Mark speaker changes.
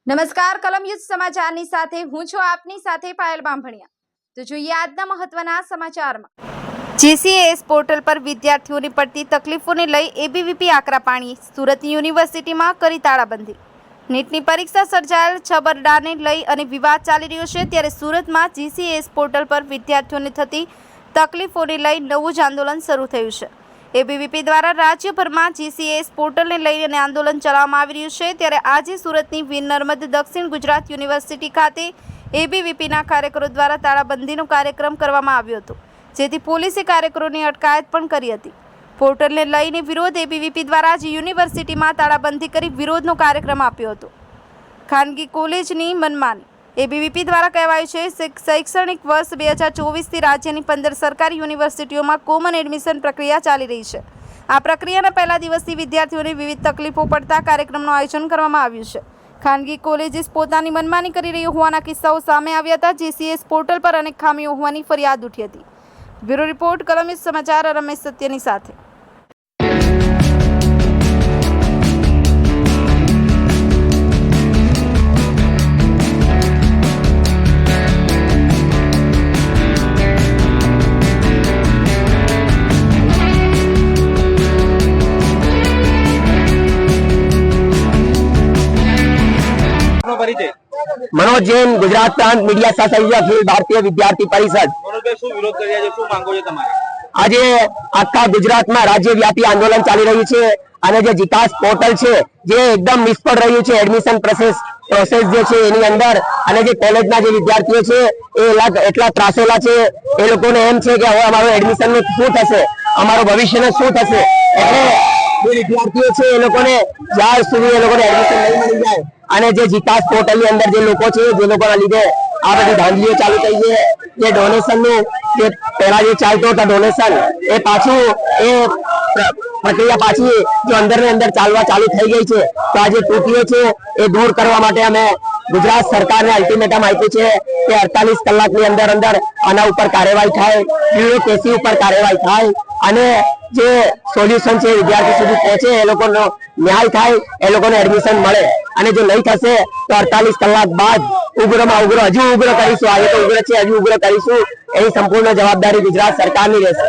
Speaker 1: નમસ્કાર કલમ યુદ્ધ સમાચારની સાથે હું છું આપની સાથે પાયલ બાંભણિયા। તો જોઈએ આજના મહત્વના સમાચારમાં। જીસીએસ પોર્ટલ પર વિદ્યાર્થીઓની પડતી તકલીફોને લઈ એબીવીપી આકરા પાણી। સુરત યુનિવર્સિટીમાં કરી તાળાબંધી। નીટની પરીક્ષા સર્જાયેલ છબરડાને લઈ અને વિવાદ ચાલી રહ્યો છે, ત્યારે સુરતમાં જીસીએસ પોર્ટલ પર વિદ્યાર્થીઓને થતી તકલીફોને લઈ નવું જ આંદોલન શરૂ થયું છે। એબીવીપી દ્વારા રાજ્યભરમાં જીસીએસ પોર્ટલને લઈને આંદોલન ચલાવવામાં આવી રહ્યું છે, ત્યારે આજે સુરતની વીર નર્મદ દક્ષિણ ગુજરાત યુનિવર્સિટી ખાતે એબીવીપીના કાર્યકરો દ્વારા તાળાબંધીનો કાર્યક્રમ કરવામાં આવ્યો હતો, જેથી પોલીસે કાર્યકરોની અટકાયત પણ કરી હતી। પોર્ટલને લઈને વિરોધ એબીવીપી દ્વારા આજે યુનિવર્સિટીમાં તાળાબંધી કરી વિરોધનો કાર્યક્રમ આપ્યો હતો। ખાનગી કોલેજની મનમાની। એબીવીપી દ્વારા કહેવાયું છે કે શૈક્ષણિક વર્ષ 2024થી રાજ્યની 15 સરકારી યુનિવર્સિટીઓમાં કોમન એડમિશન પ્રક્રિયા ચાલી રહી છે। આ પ્રક્રિયાના પહેલા દિવસથી વિદ્યાર્થીઓને વિવિધ તકલીફો પડતા કાર્યક્રમનું આયોજન કરવામાં આવ્યું છે। ખાનગી કોલેજીસ પોતાની મનમાની કરી રહી હોવાના કિસ્સાઓ સામે આવ્યા હતા। જીસીએસ પોર્ટલ પર અનેક ખામીઓ હોવાની ફરિયાદ ઉઠી હતી। બ્યુરો રિપોર્ટ કલમ યુદ્ધ સમાચાર રમેશ સત્યની સાથે।
Speaker 2: मनोज जैन, गुजरात प्रांत मीडिया सहसंयोजक अखिल भारतीय विद्यार्थी परिषद। आज आखा गुजरात में राज्यव्यापी आंदोलन चाली रही है અને જે જીકાસ પોર્ટલ છે જે એકદમ નિષ્ફળ રહ્યું છે એડમિશન પ્રોસેસ જે છે એની અંદર અને જે કોલેજના જે વિદ્યાર્થીઓ છે એ એટલા ત્રાસેલા છે, એ લોકોને એમ છે કે હવે અમારું એડમિશન નું શું થશે, અમારું ભવિષ્યનું શું થશે। એટલે જે વિદ્યાર્થીઓ છે એ લોકોને જ્યાર સુધી એ લોકોને એડમિશન નહીં મળી જાય અને જે જીકાસ પોર્ટલ ની અંદર જે લોકો છે જે લોકોના લીધે આ બધી ધાંધલીઓ ચાલુ થઈ છે, જે ડોનેશન નું જે પહેલા જે ચાલતો હતો ડોનેશન એ પાછું એ પ્રક્રિયા પાછી જો અંદર ને અંદર ચાલવા ચાલુ થઈ ગઈ છે, તો આ જે તૂટીઓ છે એ દૂર કરવા માટે અમે ગુજરાત સરકારને અલ્ટિમેટમ આપ્યું છે કે 48 કલાકની અંદર અંદર આના ઉપર કાર્યવાહી થાય, બ્યુરોક્રેસી ઉપર કાર્યવાહી થાય અને જે સોલ્યુશન છે વિદ્યાર્થી સુધી પહોંચે, એ લોકોનો ન્યાય થાય, એ લોકોને એડમિશન મળે। અને જો નહીં થશે તો 48 કલાક બાદ ઉગ્રમાં ઉગ્ર હજુ ઉગ્ર કરીશું। આજે તો ઉગ્ર છે, હજુ ઉગ્ર કરીશું। એની સંપૂર્ણ જવાબદારી ગુજરાત સરકારની રહેશે।